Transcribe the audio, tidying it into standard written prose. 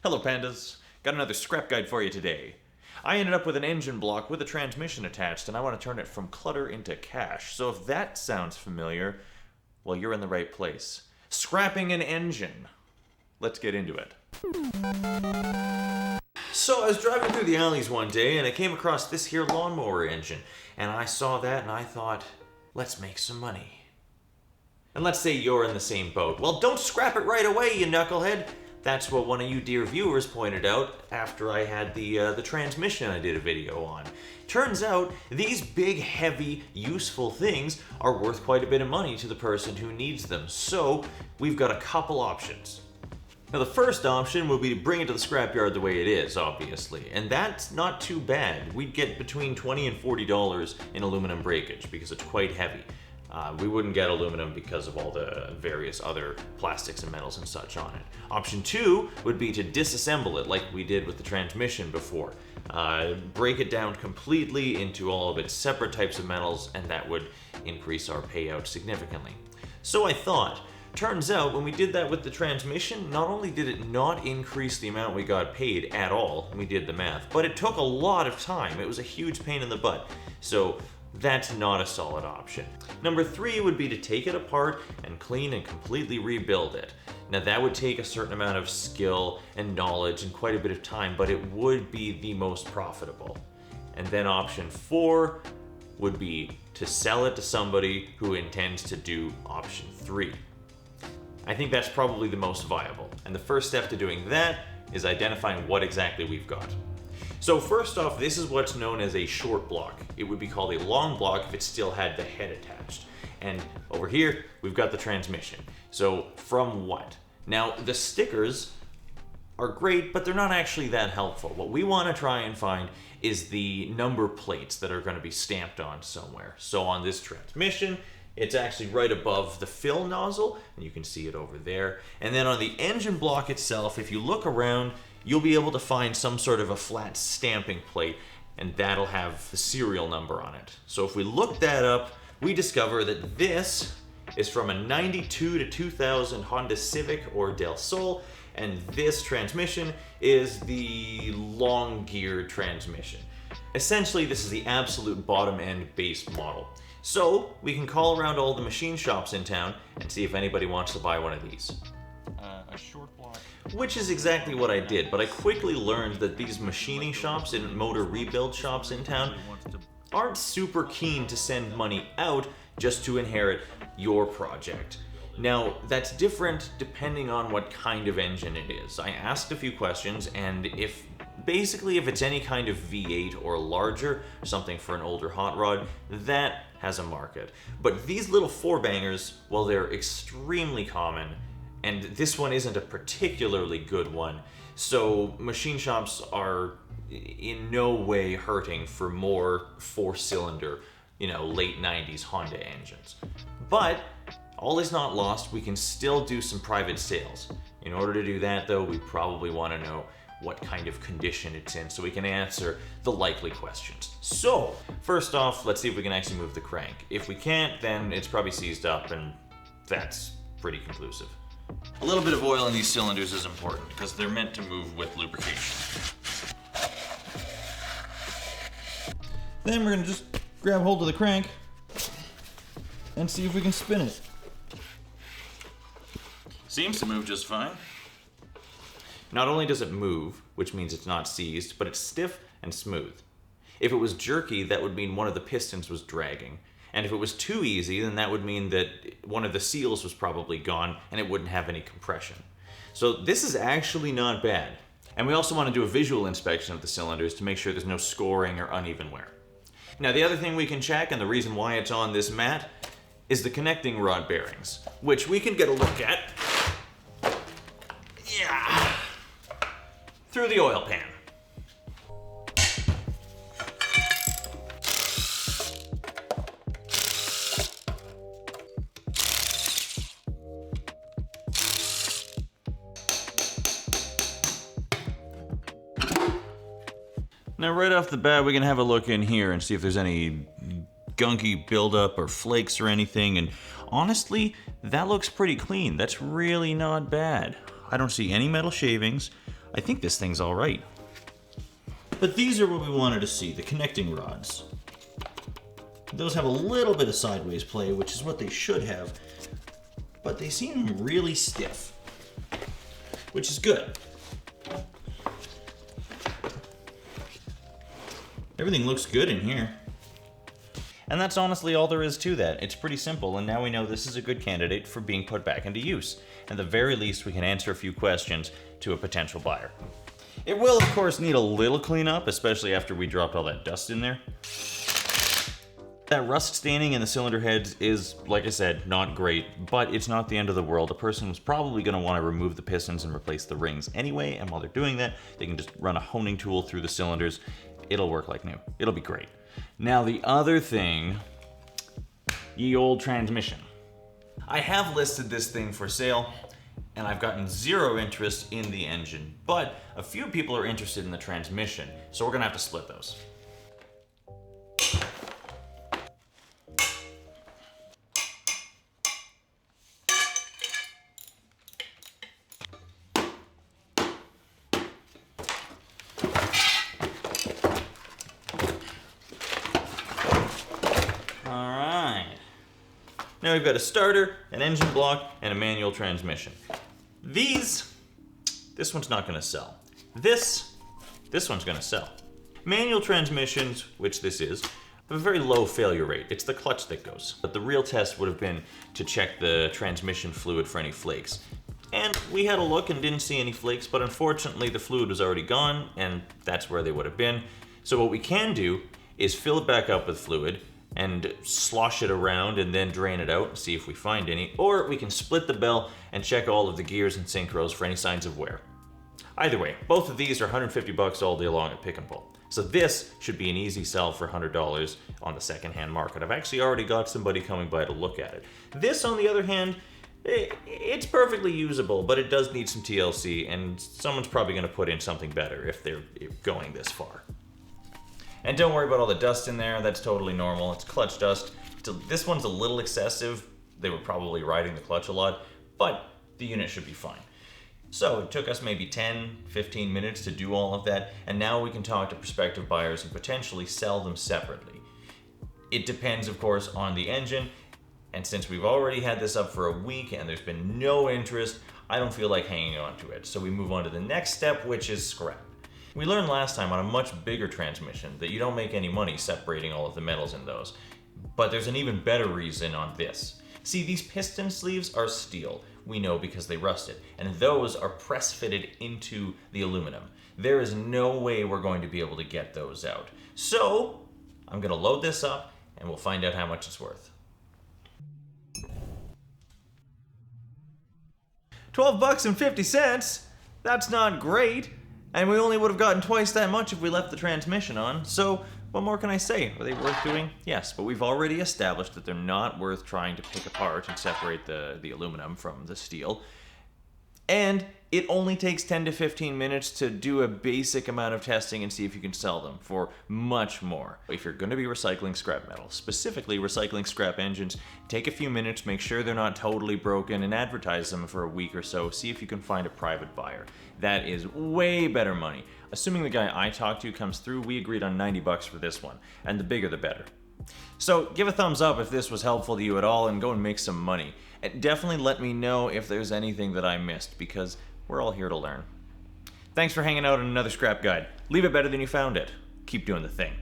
Hello pandas, got another scrap guide for you today. I ended up with an engine block with a transmission attached and I want to turn it from clutter into cash. So if that sounds familiar, well, you're in the right place. Scrapping an engine. Let's get into it. So I was driving through the alleys one day and I came across this here lawnmower engine, and I saw that and I thought, let's make some money. And let's say you're in the same boat. Well, don't scrap it right away, you knucklehead. That's what one of you dear viewers pointed out after I had the transmission I did a video on. Turns out, these big, heavy, useful things are worth quite a bit of money to the person who needs them. So, we've got a couple options. Now the first option would be to bring it to the scrapyard the way it is, obviously. And that's not too bad. We'd get between $20 and $40 in aluminum breakage because it's quite heavy. We wouldn't get aluminum because of all the various other plastics and metals and such on it. Option 2 would be to disassemble it like we did with the transmission before. Break it down completely into all of its separate types of metals, and that would increase our payout significantly. So I thought, turns out when we did that with the transmission, not only did it not increase the amount we got paid at all, we did the math, but it took a lot of time. It was a huge pain in the butt. So that's not a solid option. Number 3 would be to take it apart and clean and completely rebuild it. Now that would take a certain amount of skill and knowledge and quite a bit of time, but it would be the most profitable. And then option 4 would be to sell it to somebody who intends to do option 3. I think that's probably the most viable. And the first step to doing that is identifying what exactly we've got. So first off, this is what's known as a short block. It would be called a long block if it still had the head attached. And over here, we've got the transmission. So from what? Now, the stickers are great, but they're not actually that helpful. What we want to try and find is the number plates that are going to be stamped on somewhere. So on this transmission, it's actually right above the fill nozzle, and you can see it over there. And then on the engine block itself, if you look around, you'll be able to find some sort of a flat stamping plate, and that'll have the serial number on it. So if we look that up, we discover that this is from a 92 to 2000 Honda Civic or Del Sol, and this transmission is the long geared transmission. Essentially, this is the absolute bottom end base model. So we can call around all the machine shops in town and see if anybody wants to buy one of these. A short block. Which is exactly what I did, but I quickly learned that these machining shops and motor rebuild shops in town aren't super keen to send money out just to inherit your project. Now, that's different depending on what kind of engine it is. I asked a few questions, and if it's any kind of V8 or larger, something for an older hot rod, that has a market. But these little 4-bangers, well, they're extremely common, and this one isn't a particularly good one. So machine shops are in no way hurting for more 4-cylinder, late 90s Honda engines. But all is not lost. We can still do some private sales. In order to do that, though, we probably want to know what kind of condition it's in so we can answer the likely questions. So, first off, let's see if we can actually move the crank. If we can't, then it's probably seized up, and that's pretty conclusive. A little bit of oil in these cylinders is important because they're meant to move with lubrication. Then we're gonna just grab hold of the crank and see if we can spin it. Seems to move just fine. Not only does it move, which means it's not seized, but it's stiff and smooth. If it was jerky, that would mean one of the pistons was dragging. And if it was too easy, then that would mean that one of the seals was probably gone and it wouldn't have any compression. So this is actually not bad. And we also want to do a visual inspection of the cylinders to make sure there's no scoring or uneven wear. Now the other thing we can check, and the reason why it's on this mat, is the connecting rod bearings, which we can get a look at. Yeah, through the oil pan. Now right off the bat, we can have a look in here and see if there's any gunky buildup or flakes or anything, and honestly, that looks pretty clean. That's really not bad. I don't see any metal shavings. I think this thing's all right. But these are what we wanted to see, the connecting rods. Those have a little bit of sideways play, which is what they should have, but they seem really stiff, which is good. Everything looks good in here. And that's honestly all there is to that. It's pretty simple, and now we know this is a good candidate for being put back into use. At the very least, we can answer a few questions to a potential buyer. It will, of course, need a little cleanup, especially after we dropped all that dust in there. That rust staining in the cylinder heads is, like I said, not great, but it's not the end of the world. A person was probably going to want to remove the pistons and replace the rings anyway, and while they're doing that, they can just run a honing tool through the cylinders. It'll work like new. It'll be great. Now the other thing, ye old transmission. I have listed this thing for sale, and I've gotten zero interest in the engine, but a few people are interested in the transmission, so we're gonna have to split those. Now we've got a starter, an engine block, and a manual transmission. This one's not gonna sell. This one's gonna sell. Manual transmissions, which this is, have a very low failure rate. It's the clutch that goes. But the real test would have been to check the transmission fluid for any flakes. And we had a look and didn't see any flakes, but unfortunately the fluid was already gone, and that's where they would have been. So what we can do is fill it back up with fluid, and slosh it around and then drain it out and see if we find any, or we can split the bell and check all of the gears and synchros for any signs of wear. Either way, both of these are 150 bucks all day long at Pick and Pull. So this should be an easy sell for $100 on the secondhand market. I've actually already got somebody coming by to look at it. This, on the other hand, it's perfectly usable, but it does need some TLC, and someone's probably going to put in something better if they're going this far. And don't worry about all the dust in there, that's totally normal. It's clutch dust. This one's a little excessive. They were probably riding the clutch a lot, but the unit should be fine. So it took us maybe 10, 15 minutes to do all of that, and now we can talk to prospective buyers and potentially sell them separately. It depends, of course, on the engine, and since we've already had this up for a week and there's been no interest, I don't feel like hanging on to it. So we move on to the next step, which is scrap. We learned last time on a much bigger transmission that you don't make any money separating all of the metals in those. But there's an even better reason on this. See, these piston sleeves are steel, we know because they rusted, and those are press fitted into the aluminum. There is no way we're going to be able to get those out. So, I'm gonna load this up and we'll find out how much it's worth. $12.50? That's not great. And we only would have gotten twice that much if we left the transmission on, so what more can I say? Are they worth doing? Yes, but we've already established that they're not worth trying to pick apart and separate the aluminum from the steel. And it only takes 10 to 15 minutes to do a basic amount of testing and see if you can sell them for much more. If you're going to be recycling scrap metal, specifically recycling scrap engines, take a few minutes, make sure they're not totally broken, and advertise them for a week or so. See if you can find a private buyer. That is way better money. Assuming the guy I talked to comes through, we agreed on 90 bucks for this one, and the bigger the better. So give a thumbs up if this was helpful to you at all, and go and make some money. And definitely let me know if there's anything that I missed, because we're all here to learn. Thanks for hanging out on another scrap guide. Leave it better than you found it. Keep doing the thing.